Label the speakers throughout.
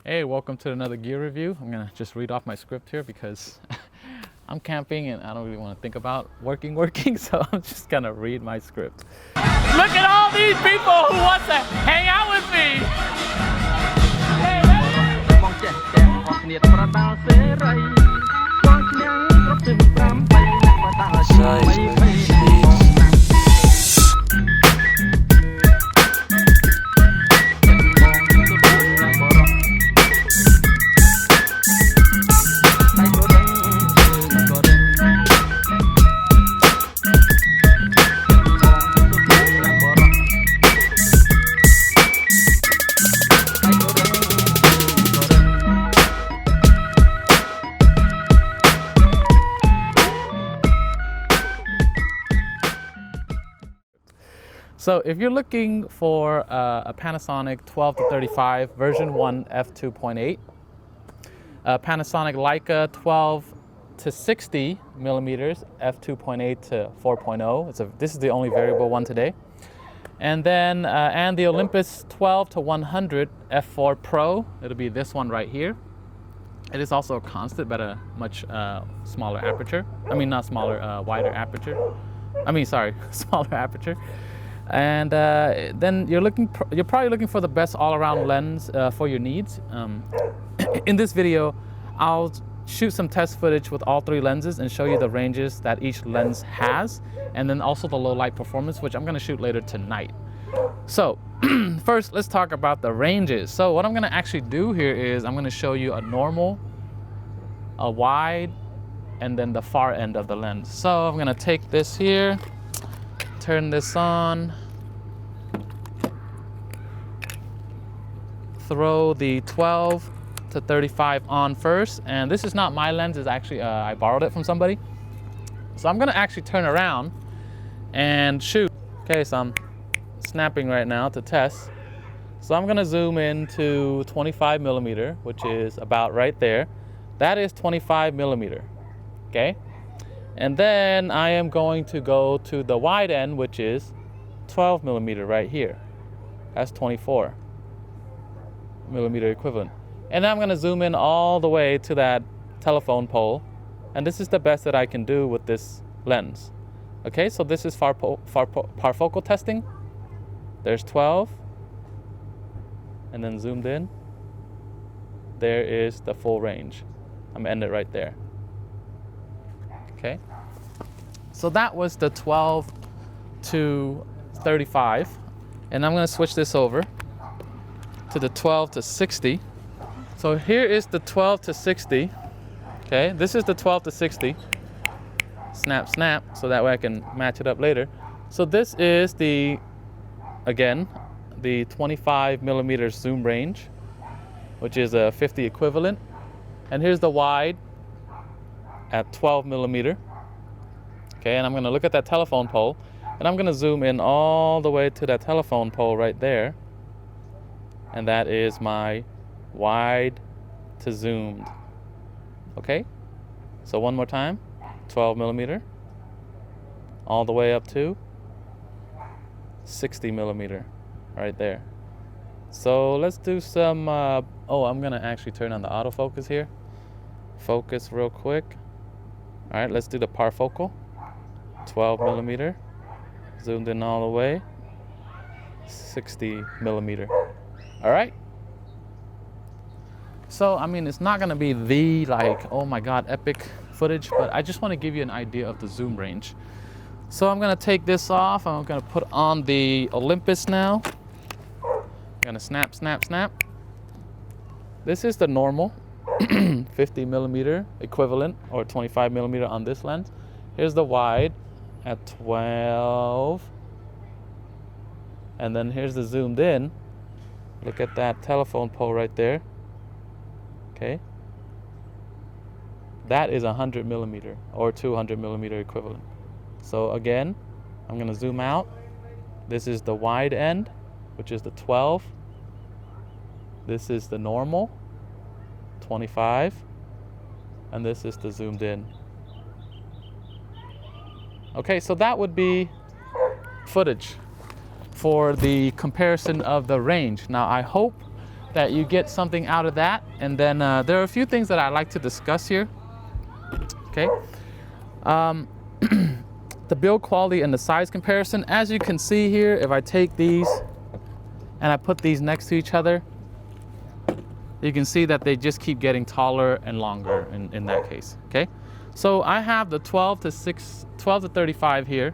Speaker 1: Hey, welcome to another gear review. I'm gonna just read off my script here because I'm camping and I don't really want to think about working, so I'm just gonna read my script. Look at all these people who want to hang out with me! So if you're looking for a Panasonic 12-35 version 1 f2.8, Panasonic Leica 12-60mm f2.8 to 4.0, this is the only variable one today, and then and the Olympus 12-100 f4 Pro, it'll be this one right here. It is also a constant but a much smaller aperture. I mean, not smaller, wider aperture. Smaller aperture. And then you're probably looking for the best all-around lens for your needs. In this video, I'll shoot some test footage with all three lenses and show you the ranges that each lens has, and then also the low light performance, which I'm going to shoot later tonight. So first, let's talk about the ranges. So what I'm going to actually do here is I'm going to show you a normal, a wide, and then the far end of the lens. So I'm going to take this here, turn this on, throw the 12-35 on first, and this is not my lens, it's actually I borrowed it from somebody. So I'm gonna actually turn around and shoot. Okay, so I'm snapping right now to test. So I'm gonna zoom in to 25mm, which is about right there. That is 25mm, okay? And then I am going to go to the wide end, which is 12mm right here. That's 24mm equivalent. And then I'm going to zoom in all the way to that telephone pole. And this is the best that I can do with this lens. Okay, so this is parfocal testing. There's 12. And then zoomed in. There is the full range. I'm going to end it right there. Okay, so that was the 12-35, and I'm going to switch this over to the 12-60. So here is the 12-60. Okay, this is the 12-60. Snap, snap, so that way I can match it up later. So this is the 25mm zoom range, which is a 50 equivalent, and here's the wide at 12mm. Okay, and I'm going to look at that telephone pole, and I'm going to zoom in all the way to that telephone pole right there, and that is my wide to zoomed. Okay, so one more time, 12mm, all the way up to 60mm right there. So let's do some I'm going to actually turn on the autofocus here. Focus real quick. All right, let's do the parfocal, 12mm, zoomed in all the way, 60mm. All right. So, I mean, it's not gonna be the oh my God, epic footage, but I just wanna give you an idea of the zoom range. So I'm gonna take this off, I'm gonna put on the Olympus now. I'm gonna snap, snap, snap. This is the normal. 50mm equivalent, or 25mm on this lens. Here's the wide at 12, and then here's the zoomed in. Look at that telephone pole right there. Okay, that is 100mm or 200mm equivalent. So again, I'm going to zoom out. This is the wide end, which is the 12. This is the normal, 25, and this is the zoomed in. Okay, so that would be footage for the comparison of the range. Now I hope that you get something out of that. And then there are a few things that I like to discuss here. Okay. The build quality and the size comparison. As you can see here, if I take these and I put these next to each other, you can see that they just keep getting taller and longer in that case. Okay. So I have the 12 to 35 here,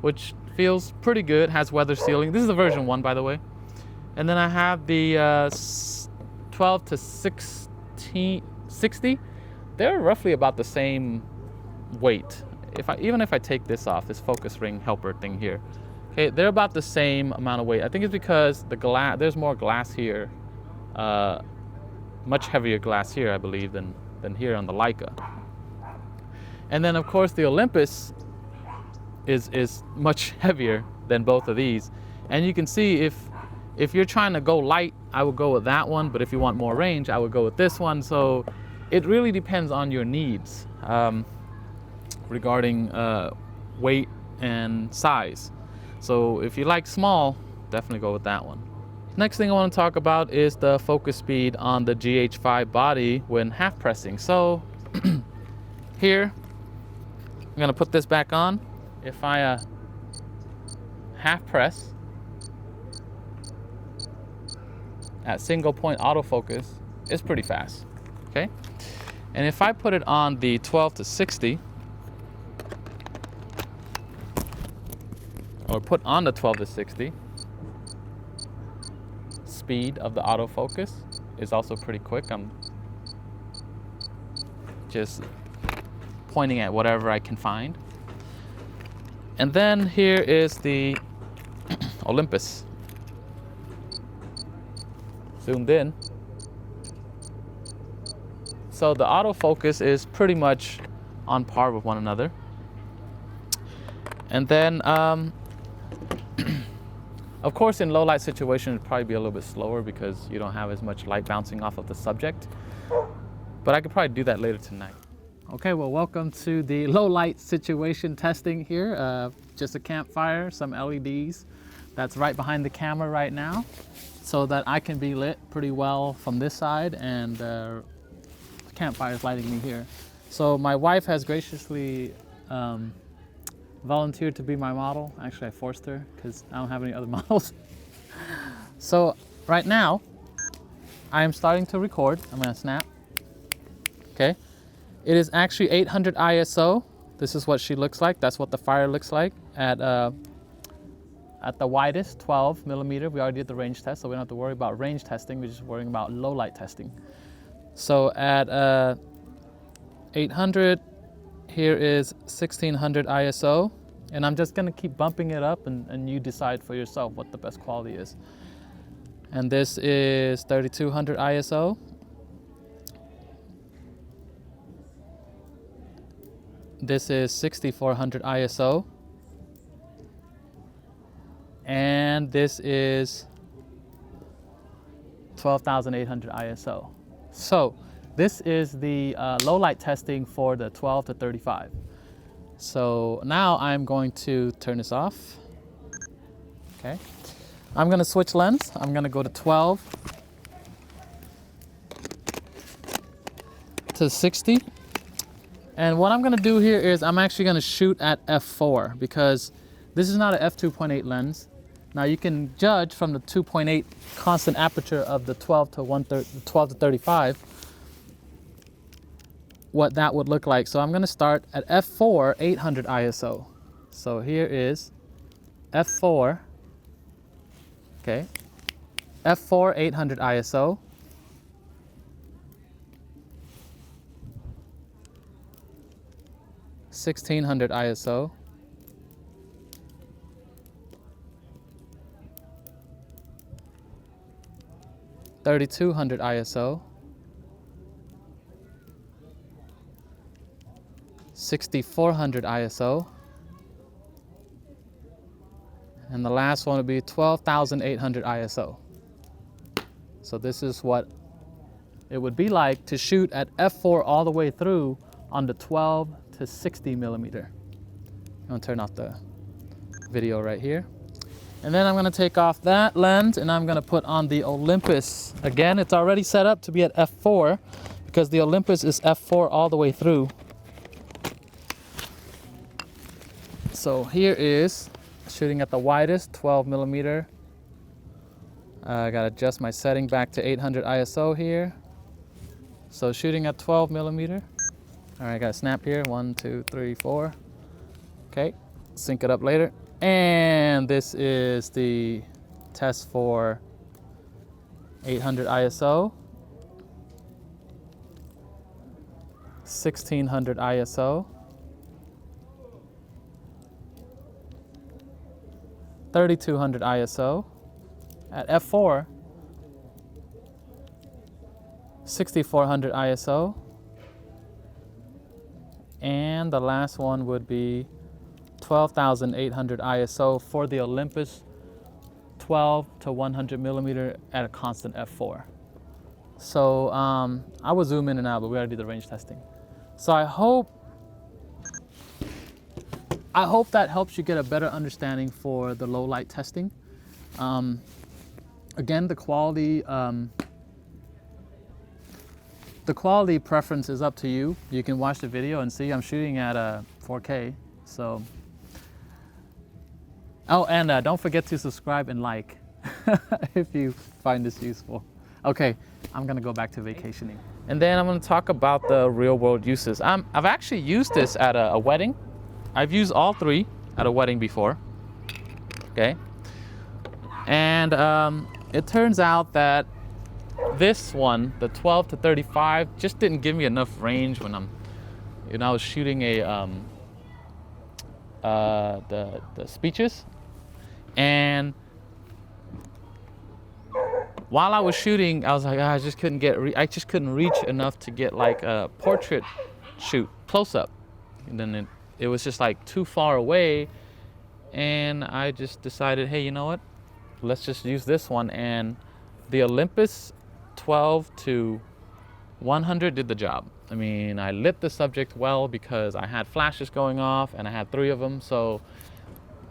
Speaker 1: which feels pretty good, has weather sealing. This is the version 1, by the way. And then I have the 12 to 60. They're roughly about the same weight. Even if I take this off, this focus ring helper thing here, okay, they're about the same amount of weight. I think it's because there's more glass here, much heavier glass here, I believe, than here on the Leica. And then of course the Olympus is much heavier than both of these. And you can see if you're trying to go light, I would go with that one, but if you want more range, I would go with this one. So it really depends on your needs regarding weight and size. So if you like small, definitely go with that one. Next thing I want to talk about is the focus speed on the GH5 body when half pressing. So here, I'm gonna put this back on. If I half press at single point autofocus, it's pretty fast, okay? And if I put it on the 12 to 60, or put on the 12 to 60, speed of the autofocus is also pretty quick. I'm just pointing at whatever I can find. And then here is the Olympus. Zoomed in. So the autofocus is pretty much on par with one another. And then, of course, in low light situation, it'd probably be a little bit slower because you don't have as much light bouncing off of the subject. But I could probably do that later tonight. Okay, well, welcome to the low light situation testing here. Just a campfire, some LEDs. That's right behind the camera right now, so that I can be lit pretty well from this side, and the campfire is lighting me here. So my wife has graciously volunteered to be my model. Actually, I forced her because I don't have any other models. So right now, I am starting to record. I'm gonna snap. Okay. It is actually 800 ISO. This is what she looks like. That's what the fire looks like at the widest 12mm. We already did the range test, so we don't have to worry about range testing. We're just worrying about low light testing. So at 800, here is 1600 ISO. And I'm just gonna keep bumping it up, and you decide for yourself what the best quality is. And this is 3200 ISO. This is 6400 ISO. And this is 12,800 ISO. So this is the low light testing for the 12 to 35. So now I'm going to turn this off. Okay. I'm gonna switch lens. I'm gonna go to 12 to 60. And what I'm gonna do here is I'm actually gonna shoot at f4 because this is not an f2.8 lens. Now you can judge from the 2.8 constant aperture of the 12 to 35 what that would look like. So I'm gonna start at f4 800 ISO. So here is f4, okay, f4 800 ISO. (1600 ISO), 3200 ISO, 6400 ISO, and the last one would be 12,800 ISO. So this is what it would be like to shoot at f4 all the way through on the 12 to 60mm. I'm gonna turn off the video right here. And then I'm gonna take off that lens and I'm gonna put on the Olympus. Again, it's already set up to be at f4 because the Olympus is f4 all the way through. So here is shooting at the widest 12mm. I gotta adjust my setting back to 800 ISO here. So shooting at 12mm. All right, I got a snap here. 1, 2, 3, 4. Okay, sync it up later. And this is the test for 800 ISO, 1600 ISO, 3200 ISO at f4, 6400 ISO, and the last one would be 12,800 ISO for the Olympus 12-100mm at a constant f4. So I will zoom in and out, but we already did the range testing. So I hope that helps you get a better understanding for the low light testing. Again, the quality preference is up to you. You can watch the video and see I'm shooting at 4K. So, oh, and don't forget to subscribe and like if you find this useful. Okay, I'm gonna go back to vacationing. And then I'm gonna talk about the real world uses. I've actually used this at a wedding. I've used all three at a wedding before, okay? And it turns out that this one, the 12-35, just didn't give me enough range when I was shooting the speeches. And while I was shooting, I was like, I just couldn't reach enough to get like a portrait shoot close up. And then it was just like too far away. And I just decided, hey, you know what? Let's just use this one. And the Olympus 12-100 did the job. I mean, I lit the subject well because I had flashes going off and I had 3 of them. So,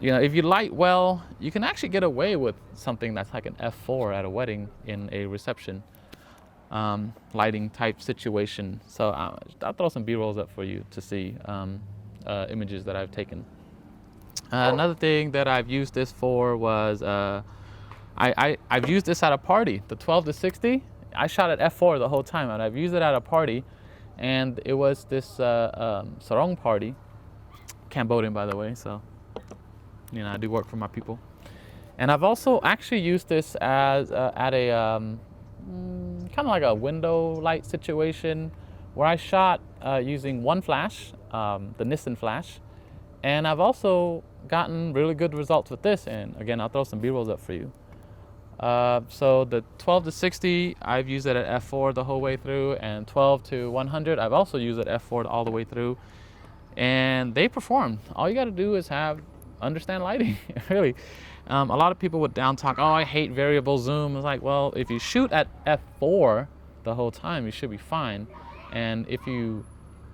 Speaker 1: you know, if you light well, you can actually get away with something that's like an f4 at a wedding in a reception lighting type situation. So I'll throw some B-rolls up for you to see images that I've taken. Another thing that I've used this for was I've used this at a party, the 12-60. I shot at f4 the whole time, and I've used it at a party, and it was this sarong party, Cambodian by the way, so you know I do work for my people. And I've also actually used this as at a kind of like a window light situation where I shot using one flash, the Nissan flash, and I've also gotten really good results with this. And again, I'll throw some B-rolls up for you. So the 12-60, I've used it at f4 the whole way through, and 12-100, I've also used it at f4 all the way through, and they perform. All you got to do is understand lighting, really. A lot of people would down talk, oh, I hate variable zoom. It's like, well, if you shoot at f4 the whole time, you should be fine. And if you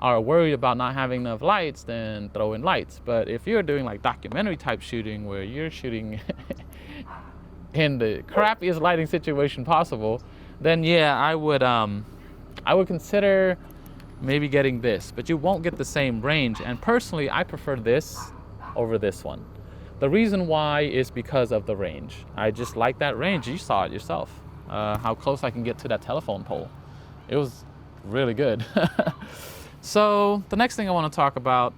Speaker 1: are worried about not having enough lights, then throw in lights. But if you're doing like documentary type shooting where you're shooting in the crappiest lighting situation possible, then yeah, I would consider maybe getting this, but you won't get the same range. And personally, I prefer this over this one. The reason why is because of the range. I just like that range. You saw it yourself, how close I can get to that telephone pole. It was really good. So the next thing I want to talk about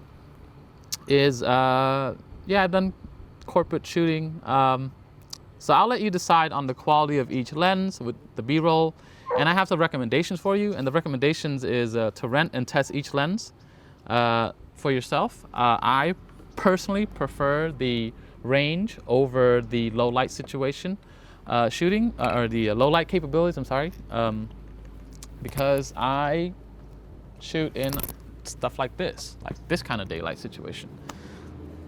Speaker 1: is, yeah, I've done corporate shooting. So I'll let you decide on the quality of each lens with the B-roll. And I have some recommendations for you. And the recommendations is to rent and test each lens for yourself. I personally prefer the range over the low light situation shooting, or the low light capabilities, I'm sorry. Because I shoot in stuff like this kind of daylight situation.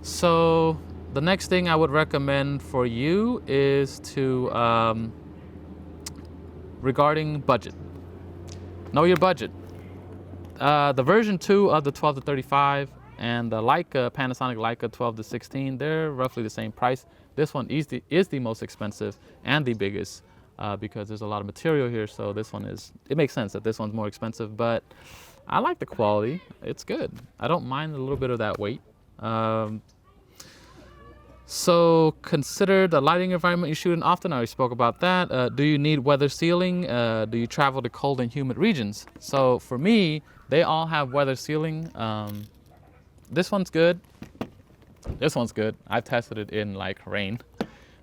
Speaker 1: So the next thing I would recommend for you is to, regarding budget, know your budget. The version 2 of the 12-35 And the Leica, Panasonic Leica 12-16, they're roughly the same price. This one is the most expensive and the biggest because there's a lot of material here. So this one it makes sense that this one's more expensive, but I like the quality. It's good. I don't mind a little bit of that weight. So consider the lighting environment you shoot in often. I already spoke about that. Do you need weather sealing? Do you travel to cold and humid regions? So for me, they all have weather sealing. This one's good. This one's good. I've tested it in like rain.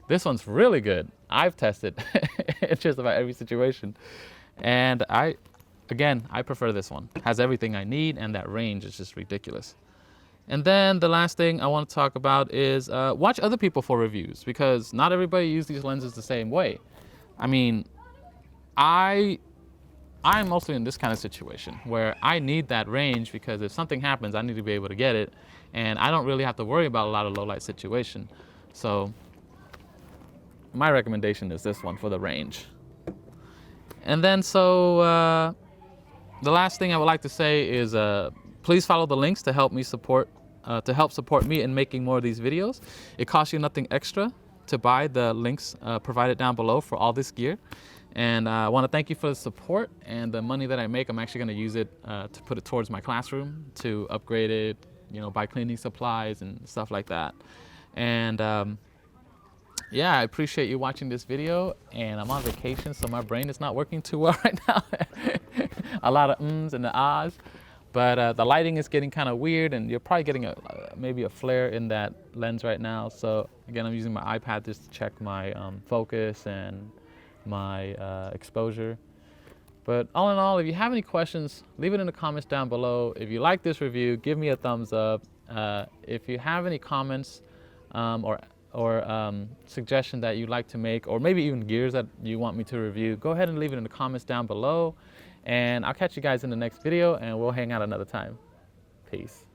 Speaker 1: This one's really good. I've tested in just about every situation. And I prefer this one. Has everything I need, and that range is just ridiculous. And then the last thing I want to talk about is watch other people for reviews, because not everybody uses these lenses the same way. I mean, I'm mostly in this kind of situation where I need that range because if something happens, I need to be able to get it. And I don't really have to worry about a lot of low light situation. So my recommendation is this one for the range. And then the last thing I would like to say is please follow the links to help support me in making more of these videos. It costs you nothing extra to buy the links provided down below for all this gear. And I want to thank you for the support, and the money that I make, I'm actually going to use it to put it towards my classroom, to upgrade it, buy cleaning supplies and stuff like that. And yeah, I appreciate you watching this video, and I'm on vacation, so my brain is not working too well right now. A lot of ums and the ahs. But the lighting is getting kind of weird, and you're probably getting maybe a flare in that lens right now. So again, I'm using my iPad just to check my focus and my exposure. But all in all, if you have any questions, leave it in the comments down below. If you like this review, give me a thumbs up. If you have any comments or suggestion that you'd like to make, or maybe even gears that you want me to review, go ahead and leave it in the comments down below. And I'll catch you guys in the next video, and we'll hang out another time. Peace.